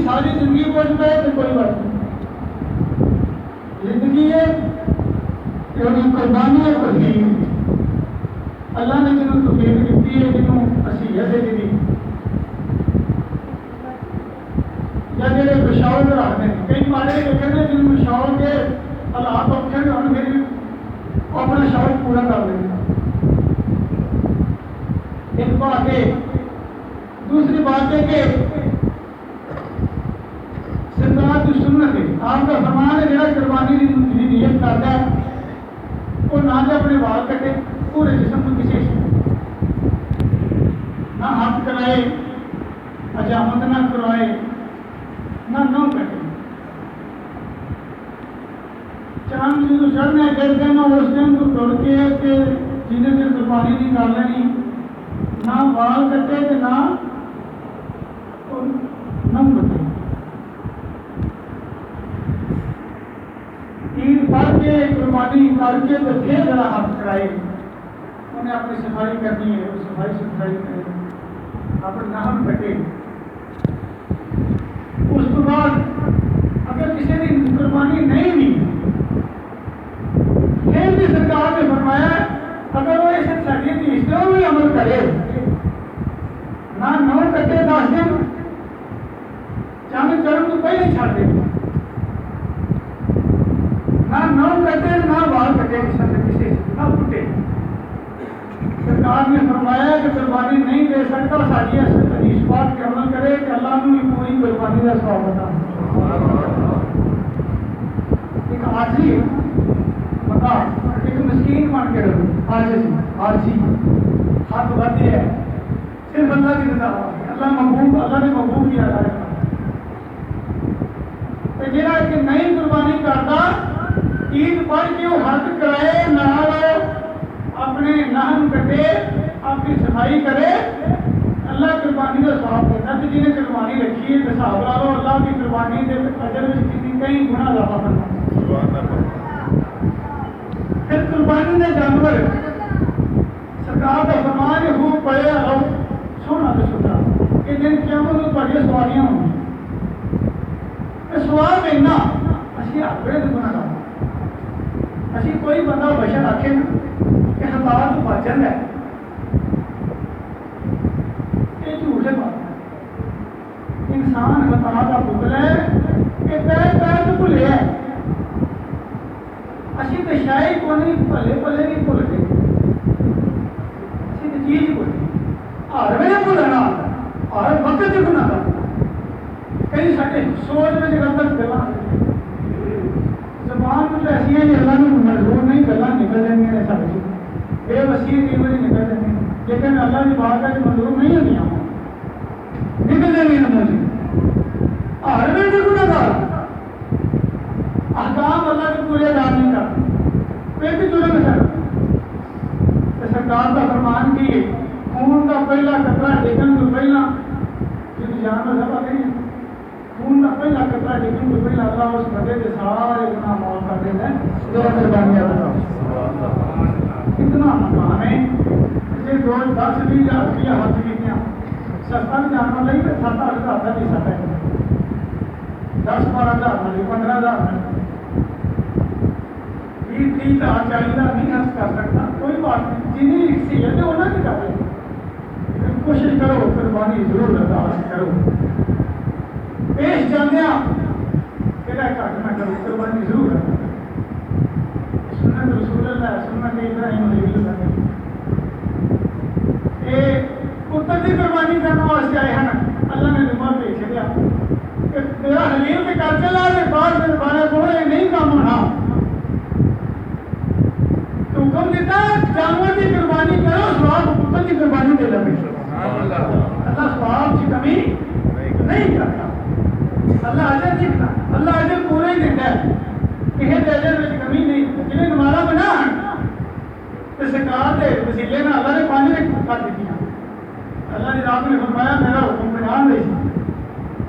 ساری زندگی پہنچ پائے تو کوئی بات نہیں. زندگی ہے کہ انہیں قربانی ہے کوئی. اللہ نے جنہوں توفیق دیتی ہے, جنہوں نصیحت ہے دی, یا جڑے بشاؤ رکھتے ہیں. کئی مارے لوگ ہیں جنہوں بشاؤ کے حالات اوکھے ہیں, انہوں پھر اپنا شوق پورا کر لیں. ایک بات ہے. دوسری بات ہے کہ سرکار کی سنت ہے, آپ کا فرمان ہے جڑا قربانی کی نیت کرتا ہے وہ نہ تو اپنے بال کٹے, پورے جسم کو کسی نہ ہاتھ کرائے, حجامت نہ کروائے, نہ کٹے. چاند جو چڑھنے کہتے ہیں اس دن کو توڑ کے جنہیں دن قربانی نہیں کر لینی, نہ بال کٹے نہ کٹے. عید پڑھ کے قربانی کر کے تو پھر ذرا ہاتھ کرائے, انہیں اپنی صفائی کرنی ہے, وہ صفائی ستھرائی کرے, اپنے نام کٹے. اس کے بعد اگر کسی نے قربانی نہیں دی پھر بھی سرکار نے فرمایا اگر وہ اس شریعت کی اس بھی عمل کرے, نہ نو کٹے 10 دن, چاند چڑھن تو پہلے چھڑ دے, نہ نو کٹے نہ بال کٹے, کسی نہ پھٹے. سرکار نے فرمایا کہ قربانی نہیں دے سکتا ساری حدیث پاک کے عمل کرے کہ اللہ نے پوری قربانی کا ثواب عطا. ایک عاجزی بتا, ایک مسکین بن کے رہو, عاجزی ہاتھ بڑھتے ہے, صرف اللہ کی رضا, اللہ نے محبوب کیا ہے. جہاں کہ نہیں قربانی کرتا عید پڑھ کے وہ حج کرائے, نال اپنے نہن کٹے, اپنی صفائی کرے, اللہ قربانی کا ثواب دیتا. تو جنہیں قربانی رکھی ہے حساب لا لو, اللہ کی قربانی کے اجر میں کسی کئی گنا اضافہ کرنا. پھر قربانی کے جانور سرکار کا فرمان ہے خوب پڑے اور سونا تو ستھرا, کہ دن قیامت میں بڑی سواریاں ہوں گی. سوال لینا اسی آپے تو گناہ کرنا. اسی کوئی بندہ بشر آکھے نا کہ خطا تو بچن ہے, یہ جھوٹ ہے بات. انسان خطا کا پتل ہے کہ پیر تو بھولے ہے. اسی تو شاید کو نہیں بھلے نہیں بھول گئے, اسی تو چیز بھول گئی. ہر ویلے بھولنا ہر وقت سے گناہ کرنا. کئی سارے سوچ میں غلط گلا زبان کچھ ایسی ہیں اللہ نے منظور نہیں, گلا نکل جائیں گے سارے بے وسیع کئی بار نکل جائیں گے, لیکن اللہ کی بات ہے منظور نہیں ہوتی, نکل جائیں گے نماز. ہر ویلے گناہ کر احکام اللہ کے پورے ادا نہیں کرتے, پھر بھی جرم ہے. سرکار کا فرمان کی خون کا پہلا قطرہ ڈگن تو پہلا جانور سب آتے ہیں, خون کا پہلا قطرہ ڈگن تو پہلا اللہ اس بندے کے سارے گناہ معاف کر دیتے ہیں. اتنا مقام ہے کہ 10-20 روپیہ حج کیتے ہیں, سستا بھی جانور نہیں, 7-8 ہزار کا بھی سستا ہے, 10-12 ہزار نہیں, 15 ہزار نہیں, 20-30 ہزار 40 ہزار نہیں خرچ کر سکتا. کوئی بات نہیں, جنہیں حیثیت ہے انہوں نے کر لیں. کوشش کرو قربانی ضرور ادا کرو. پیش جانے کہڑا گھٹ نہ کرو, قربانی ضرور ادا کرو. سنت رسول اللہ سنت ابراہیم علیہ السلام یہ پتر کی قربانی کرنے واسطے آئے ہیں. اللہ نے نما بھیج دیا کہ تیرا حلیم کے کر چلا کے بعد بارے بولے نہیں کام ہونا. تو حکم دیتا جانور کی قربانی کرو, سواب پتر کی قربانی دے لگے. اللہ سواب کی کمی نہیں کرتا, اللہ اجر دیکھتا, اللہ اجر پورے ہی دیتا ہے, کسی اجر میں کمی نہیں. جنہیں نمازہ بنا تو سرکار کے وسیلے میں اللہ نے 5 کر دیتی. اللہ نے رات میں فرمایا میرا حکم 50 دے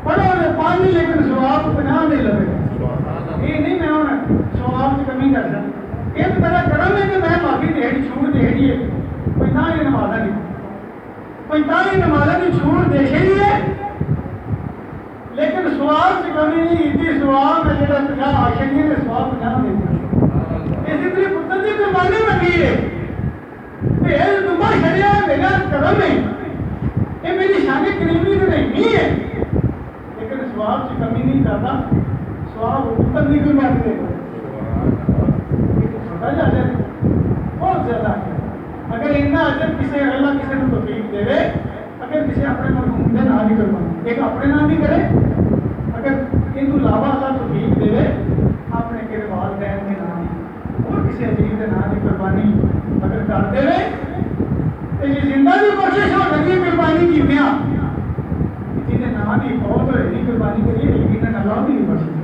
پڑھو نے 5 لیکن سواب 50 نہیں لگے گا. یہ نہیں میں سواب کی کمی کر سکتا. یہ تو میرا کرم ہے کہ میں باقی دیہڑی چھوٹ دیہڑی ہے 50 نمازہ نہیں, 50 نمازہ کی چھوٹ دیکھے لیے, لیکن سواب سواب سے کمی نہیں کی سواب میں جڑا 50 عاشقی نے سواب 50 دے دیا اسی طرح پتر کی قربانی منگی ہے بھیڑ دمبا شریعہ میرا کرم ہے یہ میری شان کریمی تو نہیں ہے لیکن سواب سے کمی نہیں کرتا سواب پتر کی قربانی دے چھوٹا جا جائے بہت زیادہ ہے اگر اتنا اجر کسی اللہ کسی کو توفیق دے اگر کسی اپنے مرحوم کے نام نہیں کروانا ایک اپنے نام نہیں کرے اگر ان کو علاوہ اللہ توفیق دے اپنے کے والدین کے نام اور کسی عزیز کے نام کی قربانی اگر کر دے تو یہ زندہ بھی کوشش ہو سکی قربانی کی دیا کسی نے نام کی بہت ہوئی قربانی کریے لیکن اللہ بھی نہیں بچ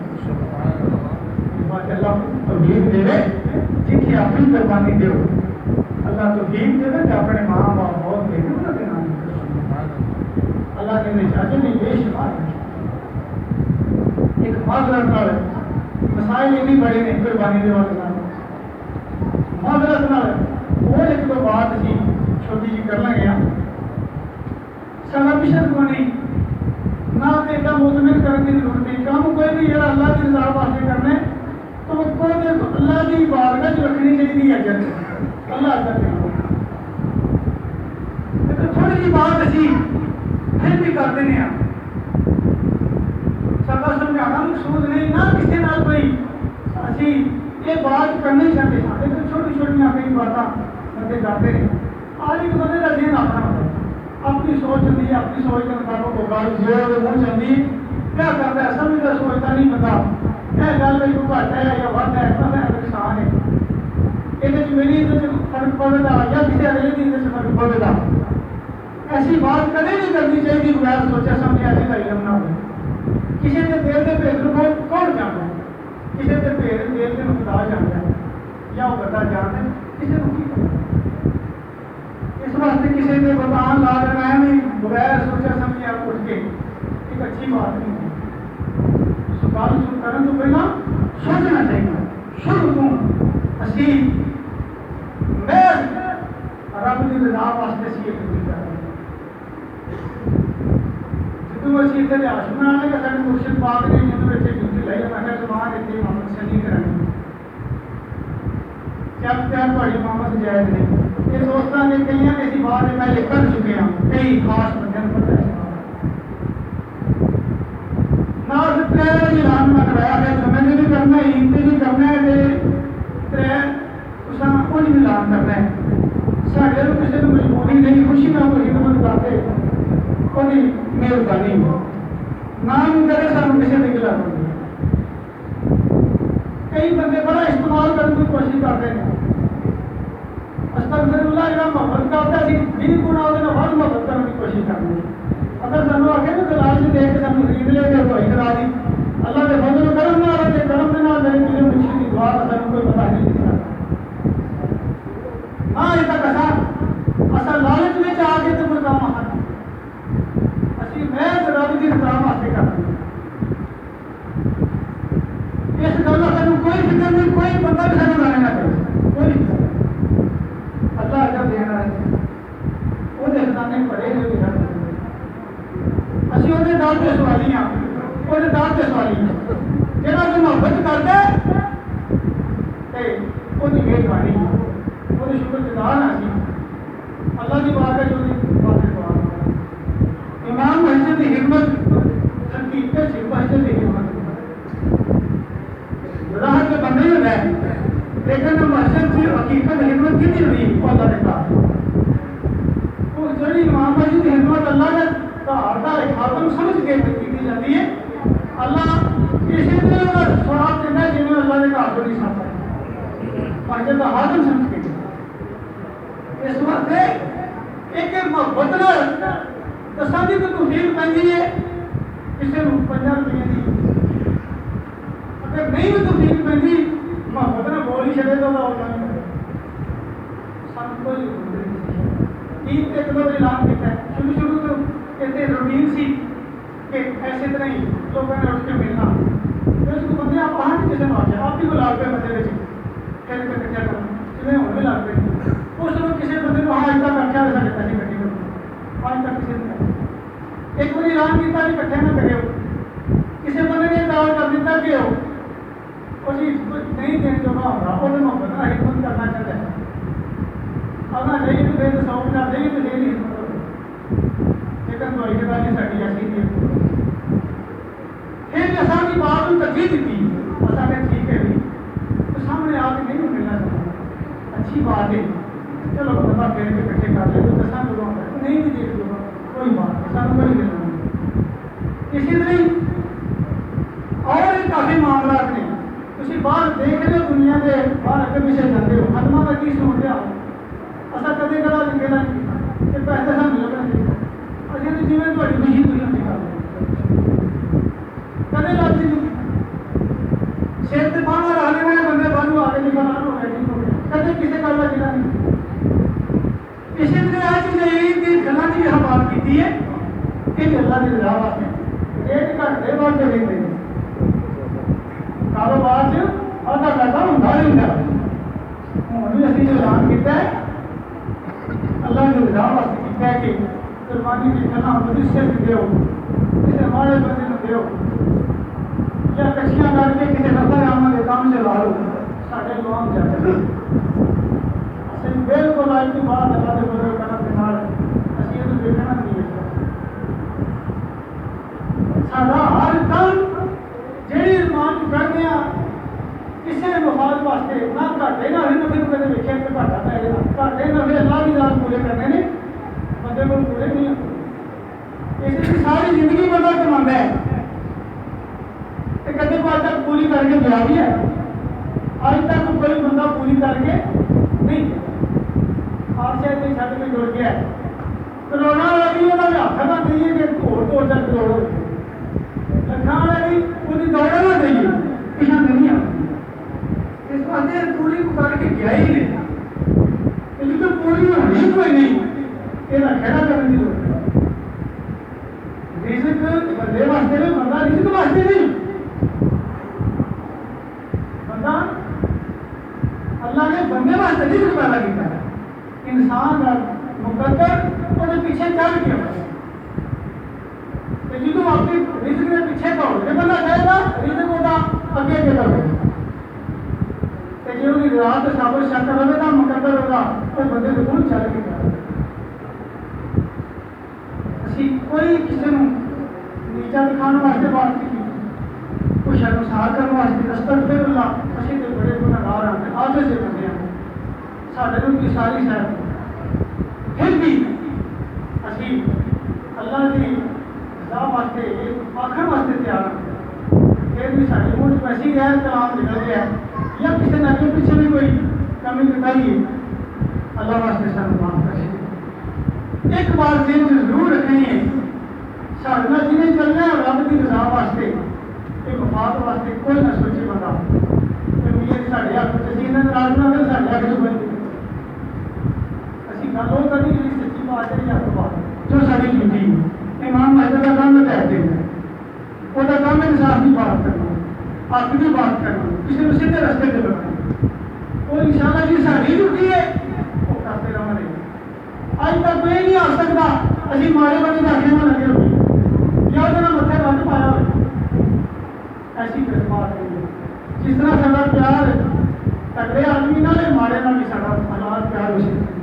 اللہ توفیق دے جن کی اپنی قربانی دو اللہ توفیق دے کہ اپنے ماں باپ بہت دے انہوں کے نام اللہ کے نشانے میں بے شمار ایک معذرت نال مسائل اتنی بڑے نے قربانی دے والے معذرت نال وہ ایک دو بات سی چھوٹی جی کرنا گیا سب شرط کو نہیں نہ ایک مطمئن کرنے کی ضرورت نہیں کام کوئی بھی جڑا اللہ کی رضا واسطے کرنا ہے تو کوئی اللہ کی بارگاہ چ رکھنی چاہیے اجر اللہ اجر دے لیکن تھوڑی جی بات اسی پھر بھی کر دینے ہیں سب سمجھانا مقصود نہیں نہ کسی نال کوئی اسی یہ بات کرنا ہی چاہتے ہیں لیکن چھوٹی چھوٹی کئی باتاں بندے کرتے ہیں آج ایک بندے کا ذہن اپنا ہوتا ہے اپنی سوچ ہوتی ہے اپنی سوچ کے مطابق وہ گل زور منہ چاہتی کیا کرتا ہے سمجھتا سوچتا نہیں بندہ یہ گل بھی کوئی گھٹ ہے یا ود ہے پتہ ہے نقصان ہے یہ میری عزت فرق پڑے گا یا کسی اگلے کی عزت فرق پڑے گا ایسی بات کدے نہیں کرنی چاہیے بغیر سوچا سمجھا ایسے کا علم نہ ہو کسی کے دل کے بھید کو کون جانتا ہے کسی کے بھید دل کے خدا جانتا ہے یا وہ بندہ جانتا ہے کسی کو کی کرتا اس واسطے کسی کے بتان لا دینا ہے نہیں بغیر سوچا سمجھا اٹھ کے ایک اچھی بات نہیں ہے سوال کرنے تو پہلا سوچنا چاہیے شروع تو اسی میں رب کی رضا واسطے سی ایک چیز کر جدو اسی ادھر آشم آنے کا سارے مرشد پاک نے جدو اتنے ڈیوٹی لائی میں زبان اتنے محمد سے نہیں کرانی جب تک تھوڑی محمد جائز نہیں یہ دوستوں نے کئی ایسی بات ہے پہلے کر چکے ہیں کئی خاص بندے پتہ ہے اعلان نہ کرایا ہے سمجھ بھی کرنا ہے عید بھی کرنا ہے کچھ بھی اعلان کرنا ہے سارے کسی کو مجبوری نہیں خوشی نہ کوئی خدمت کرتے کوئی مہربانی نہ بھی کرے سانو کسی نے گلا کر کئی بندے بڑا استعمال کرنے کی کوشش کرتے ہیں استغفر اللہ جب محبت کرتا ہے جن کو نہ ہر محبت کرنے کی کوشش کرتے ہیں اگر سانو آگے تو دلال سے دیکھ کے سانو خرید لے کے دوائی کرا دی اللہ کے فضل و کرم نہ رہے کرم کے نال میرے کسی مشکل کی دعا کا سانو کوئی پتہ نہیں دکھتا ہاں یہ تک اصل لالچ میں آ کے تو کوئی کام آتا اسی میں رب کی رضا واسطے کرتے ہیں اس گل کا سانو کوئی فکر نہیں کوئی بندہ بھی سانو لانے نہ کرے کوئی فکر اللہ جب دینا ہے وہ خزانے پڑے ہوئے گھر اسی وہ دال کے سوالی ہاں وہ دال کے سوالی جہاں کوئی محبت کرتا ہے وہ مہربانی وہ شکر گزار ہے اللہ کی بات ہے جو امام مسجد کی حکمت حقیقت سے مسجد کی حکمت راحت کے بندے ہو گئے لیکن مسجد کی حقیقت حکمت کتنی ہوئی وہ اللہ نے کہا وہ جڑی امام مسجد کی حکمت اللہ نے خاتم سمجھ کے کی جاتی ہے اللہ اسی طرح سواب دینا ہے جنہیں اللہ نے کہا نہیں سمجھا مسجد کا خاتم سمجھ کے اس وقت ایک محبت دساں کی تو توفیق پہنی ہے کسی کو 50 روپئے دی اگر نہیں بھی توفیق پہنی محبت نے بول ہی چلے تو اللہ سب کو عید ایک دو اعلان کیا ہے شروع تو کہتے روٹین سی کہ ایسے طرح ہی لوگوں نے اٹھ کے ملنا پھر اس کو بندے آپ وہاں بھی کسی نے آ جائے آپ بھی کو لاگ پہ بندے کھیل کر کیا کرنا جنہیں ہوں بھی لاگ پہ اس وقت کسی بندے کو وہاں اتنا کر کے سارے پیسے کٹے کرو آج تک کسی نے ایک بار اعلان کیا کہ کٹھے نہ کرے کسی بندے اسی نہیں دین جو ہوگا وہ محبت کا خدمت کرنا چاہتا ہے اگر نہیں تو پھر 100 نہیں تو دے نہیں لیکن تو یہ گل ساری ایسی نہیں پھر اصل کی بات کو ترجیح دیتی اصل نے ٹھیک ہے بھی تو سامنے آ کے نہیں ملنا چاہتا اچھی بات ہے چلو دفعہ پھر کے کٹھے کر لے تو دساں لوگوں کا نہیں بھی دیکھ لو کوئی بات نہیں سانو کوئی ملنا نہیں اسی طرح اور بھی کافی معاملات نے تھی باہر دیکھ رہے ہو دنیا کے باہر اگے پیچھے جاتے ہو خدمہ کا کی سمجھتے ہو اصل کدے کلا لکھے نہیں کہ پیسے سان لگنا چاہیے اچھے تو جی تاری خوشی تھی کدے لگ سی سر سے باہر رہ لینا بندے باہر آ کے نکل ہو گیا کدے کسی گل کا جگہ نہیں اسی طرح آج چیز گلوں کی ہم بات کی ہے کہ گلوں کی رضا واسطے ایک گھنٹے بعد دیکھتے ہیں کاروبار آدھا گھنٹہ ہوتا نہیں ہوتا ہوں بھی اسی اعلان کیا ہے اللہ کی رضا واسطے کیا ہے کہ قربانی کی کھانا مجھے صرف دو کسی ماڑے بندے کو دو یا کچھیاں کر کے کسی نفر آمد کے کام سے لا لو سارے لوگ جاتے ہیں بالکل آج کی بات اللہ کے بزرگ کرنا کے نال اسی یہ دیکھنا نہیں ہے سارا ہر کام جہی ایمان کرنے کسی مفاد واسطے نہ گھاٹے نہ ہی نفے کدے ویکھیا کہ گھاٹا پੈ گیا گھاٹے نفے اللہ کی رات پورے کرنے نے بندے کو پورے نہیں ہوتے اس کی ساری زندگی بندہ کماتا ہے کدے کو آج تک پوری کر کے دیا بھی ہے آج تک کوئی بندہ پوری کر کے نہیں آپ سے چھٹ کے جڑ گیا کروڑا والا بھی وہ ہاتھ نہ دئیے کہ دو چار کروڑ ہو لکھان والا بھی وہ دوڑا نہ دئیے پیچھا نہیں آتی اس واسطے پوری کو کر کے گیا ہی نہیں تو پوری ہونی کوئی نہیں یہ کھڑا کرنے کی ضرورت ہے رزق بندے واسطے نہیں بندہ رزق واسطے نہیں بندہ اللہ نے بندے واسطے رزق پیدا کیا ہے انسان کا مقدر وہ پیچھے چل گیا جدو اپنی رزق کے پیچھے دوڑ کے بندہ کہے گا رزق وہ اگے اگے کرے جی وہ رات سابر شک رہے گا مقدر ہوگا وہ بندے کو کون چل کے کرے اسی کوئی کسی کو نیچا دکھانے واسطے بات کی کوئی شرمسار کرنے واسطے استغفر اللہ اسی تو بڑے گناہگار ہیں آدھے سے بندے ہیں سارے کی ساری شاید پھر بھی اسی اللہ کی رضا واسطے آخر واسطے تیار ہیں پھر بھی سارے منہ ویسے غیر کلام نکل گیا یا کسی نہ اگے پیچھے بھی کوئی کمی بتائیے اللہ واسطے سارے معاف کرے ایک بات ذہن سے ضرور رکھنی ہے سارا جنہیں چلنا ہے رب کی رضا واسطے ایک مفاد واسطے کوئی نہ سوچے بندہ سارے ہاتھ سے ناراض نہ ہو سارے ہاتھ بنتے گل وہ کرنی جی سچی بات ہے یا بات جو ساری ڈیوٹی امام مسجد کا کام کہتے ہیں وہ کام انصاف کی بات کرنا حق کی بات کرنا کسی کو سیدھے رستے سے لگانا وہ انشاءاللہ جی ساری ڈیوٹی ہے وہ کرتے رہے اج تک کوئی نہیں آ سکتا ابھی مارے بڑے داخلے میں لگے ہوئے یا وہ متھے رنگ پایا ہو ایسی بات نہیں ہے جس طرح سارا پیار تگڑے آدمی نہ مارے نہ بھی سارا حالات پیار ہو سکتا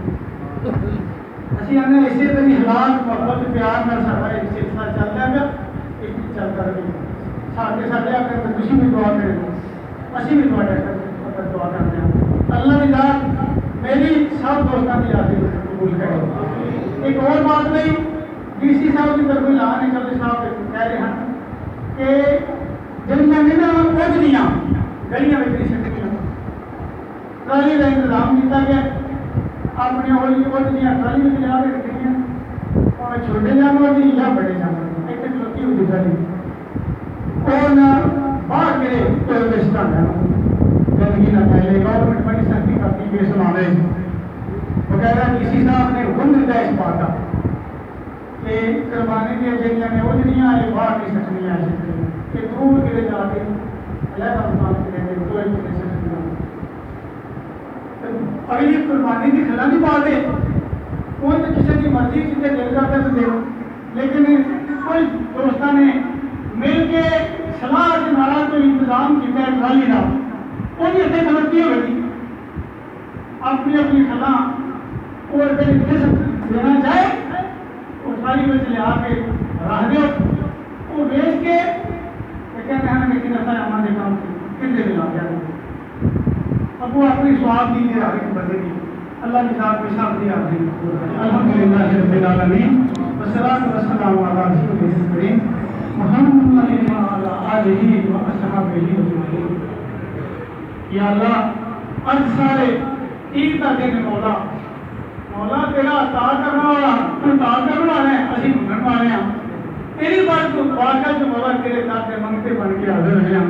اسی آنے اسی طرح حالات محبت پیار میں سارا ایک سلسلہ چل رہا ہے ایک چلتا رہے سارے سارے اگر تھی بھی دعا کریں اسی بھی دعا کرتے ہیں اللہ کی ذات میری سب دوستوں کی یاد قبول کرے ایک اور بات نہیں ڈی سی صاحب کی طرف اعلان ہے چلے صاحب کہہ رہے ہیں کہ جنیاں نہیں نا اجڑیاں گلیاں میں نہیں سکتی ٹرالی کا انتظام کیا گیا اپنے ہولی اجڑیاں ٹرالی میں لیا کے رکھی ہیں اور چھوٹے جانور کی یا بڑے جانور ایک چوکی ہوئی ٹرالی اور باہر کے کوئی رشتہ ہے گندگی نہ پھیلے گورنمنٹ بڑی سختی کرتی ہے اس معاملے وغیرہ ڈی سی صاحب نے حکم دیتا ہے اس بات کا کہ قربانی کی جنیاں نے اجڑیاں باہر نہیں سکتی کہ دور کے جا کے علیحدہ مقام کے لیے کوئی نہیں سکتی اگلی قربانی کی کھلا نہیں بات ہے وہ تو کسی کی مرضی جتنے دل کرتے تو دے لیکن کوئی دوستوں نے مل کے صلاح کے نال کوئی انتظام کیا ہے ٹرالی کا وہ بھی اتنے غلطی ہو گئی اپنی اپنی کھلا وہ دینا چاہے وہ ساری بچ لے آ کے راہ دو وہ بیچ کے کہتے ہیں لیکن ایسا ہمارے کام کتنے دن آ گیا اب وہ اپنی سواب دی دے آگے بندے کی اللہ کی ذات میں ساتھ دیا الحمدللہ رب العالمین والصلاة والسلام علی رسول الکریم محمد وعلی آلہ واصحابہ اجمعین. یا اللہ آج سارے عید کا دن مولا مولا تیرا عطا کرنا والا تو عطا کرنا ہے اسی منگن والے ہیں تیری بات کو دعا کر جو مولا تیرے ساتھ منگتے بن کے حاضر ہیں.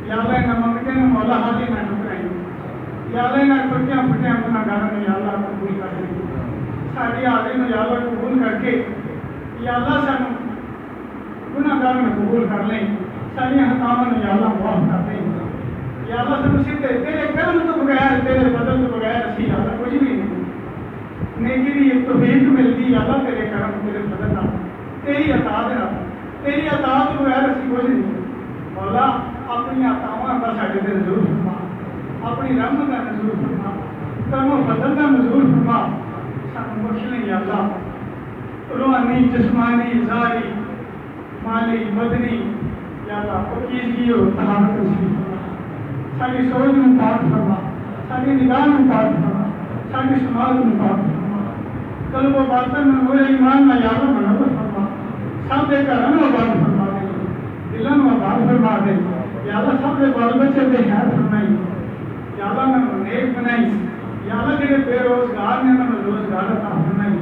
یا اللہ نہ منگتے ہیں مولا حاضر نہ ٹکرائیں یا اللہ نہ ٹوٹیاں پھٹیاں اپنا گھر یا اللہ قبول کر دیں ساری حاضری میں یا اللہ قبول کر کے یا اللہ سانو گناہ گار میں قبول کر لیں ساری حکاموں میں یا اللہ معاف کر دیں یا اللہ سانو سیدھے تیرے کرم تو بغیر تیرے بدل تو بغیر اسی یا اللہ کچھ بھی نہیں نیکی دی ایک توفیق ملتی یا اللہ تیرے کرم تیرے بدل نہ تیری عطا دے تیری عطا تو بغیر اسی کچھ نہیں. مولا اپنی عطاواں کا ساڈے تے نزول فرما اپنی رحمت کا نزول فرما کرم و فضل کا نزول فرما سانو بخش لیں یا اللہ روحانی جسمانی ظاہری مالی بدنی یا اللہ پاکیزگی اور طہارت نصیب فرما ساری سوچ میں پاک فرما ساری نگاہ میں پاک فرما ساری سماعت میں پاک فرما قلب و باطن میں نور ایمان میں یا اللہ منور فرما سب دے کر رن و بار فرما دے دلن و بار فرما دے یا اللہ سب دے بال بچے دے خیر فرمائی یا اللہ میں نیک بنائی یا اللہ جڑے بے روزگار نے میں روزگار عطا فرمائی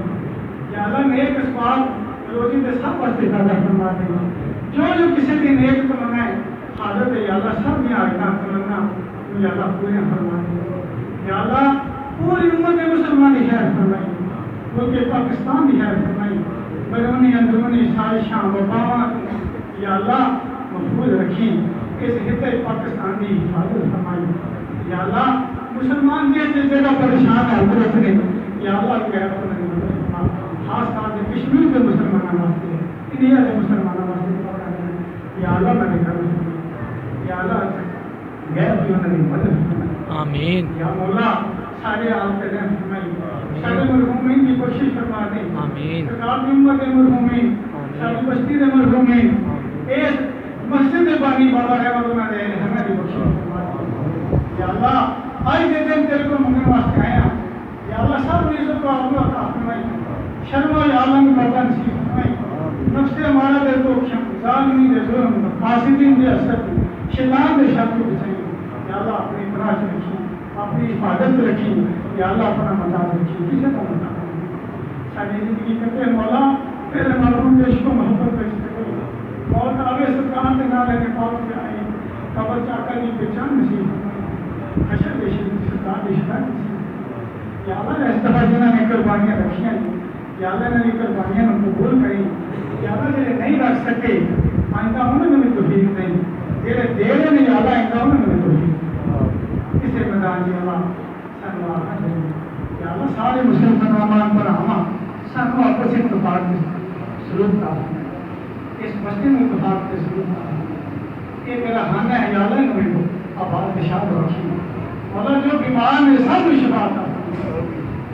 یا اللہ نیک اسباب روزی دے سب واسطے پیدا فرما دے جو کسی دی نیک تمنا ہے حاضر ہے یا اللہ سب دی آگاہ تمنا یا اللہ پورے فرما دے یا اللہ پوری امت مسلمان کی خیر فرمائی ملک پاکستان کی خیر فرمائی بیرونی اندرونی سازشاں وباواں یا اللہ محفوظ رکھی اس خطے پاکستان کی حفاظت فرمائی یا اللہ مسلمان جس جگہ پریشان ہے حضرت نے یا اللہ غیر اپنے مدد فرما خاص طور سے کشمیر کے مسلمانوں واسطے انڈیا کے مسلمانوں واسطے یا اللہ میں کروں یا اللہ غیر کی انہوں نے مدد فرمائی آمین یا مولا سارے آپ کے رحم فرمائی سارے مرحومین کی کوشش فرما دیں آمین سرکار کی امت مرحومین ساری بستی دے مرحومین اس مسجد بانی بابا رحمت اللہ علیہ ہمیں بھی کوشش فرما دیں یا اللہ آج کے دن تیرے کو منگنے واسطے آیا یا اللہ سب عزت کو آپ عطا فرمائی شرم و عالم کا نصیب فرمائی نفس ہمارا دے تو ظالمی دے ظلم فاسدین دے اثر شیطان دے شر کو بچائی یا اللہ اپنی پناہ سے رکھی اپنی حفاظت رکھی یا اللہ اپنا مدد رکھی کسی کا مدد ساری زندگی کرتے مولا تیرے مرحوم دیش کو محبت رکھتے موت آگے سرکار سے نہ لینے پاؤ سے آئی قبر چاکر کی پہچان نصیب حشر دیشی سرکار دیشدار نصیب یا اللہ اس طرح جنہوں نے قربانیاں رکھی ہیں یا اللہ نے قربانیاں قبول کریں یا اللہ جنہیں نہیں رکھ سکے آئندہ انہوں نے بھی توفیق نہیں جنہیں دے رہے نہیں یا اللہ آئندہ انہوں نے بھی توفیق کسی میدان جی اللہ سانو آخر یا اللہ سارے مسلمان پر ہما سانو آپس اتفاق کے سلوک کا اس مسجد میں اتفاق کے سلوک کا یہ میرا خانہ ہے یا اللہ نے میرے کو آباد بشاد رکھی مولا جو بیمار نے سب کو شفا عطا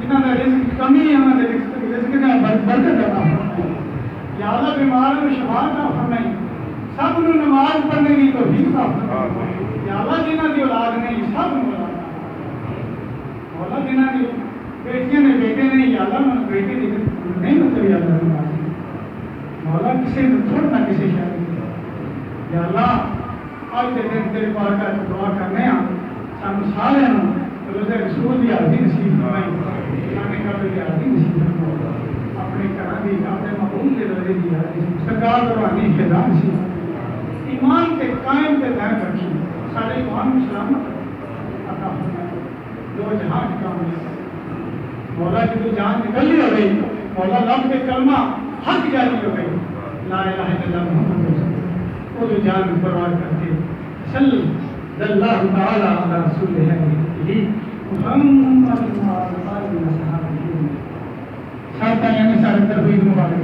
جنہوں نے رزق کمی ہے انہوں نے رزق نے برکت عطا فرمائی یا اللہ بیمار کو شفا عطا فرمائی سب نے نماز پڑھنے کی توفیق عطا فرمائی یا اللہ جنہوں کی اولاد نہیں سب نے اولاد مولا جنہوں کی بیٹیاں نے بیٹے نہیں یا اللہ نے بیٹے نہیں مطلب یا اللہ مولا کسی نے چھوڑنا کسی شاید یا اللہ آج کے دن تیرے پاک کا دعا کرنے ہیں سانو سارے روزے رسول کی حاضری نصیب فرمائی شان قبر کی حاضری نصیب فرمائی اپنے گھر کی اپنے مقبول کے روزے کی حاضری سرکار روحانی فضا نصیب ایمان کے قائم کے دائم رکھی سارے ایمان سلامت عطا فرمائی دو جہاں کی کامیابی مولا کی تو جان نکلی ہو گئی مولا لب کے کلمہ حق جاری ہو گئی لا الہ الا اللہ محمد رسول اللہ وہ جو جان پرواز کرتے صلی اللہ تعالی علی رسول ہے محمد صاحب یعنی سارے تربیت مبارک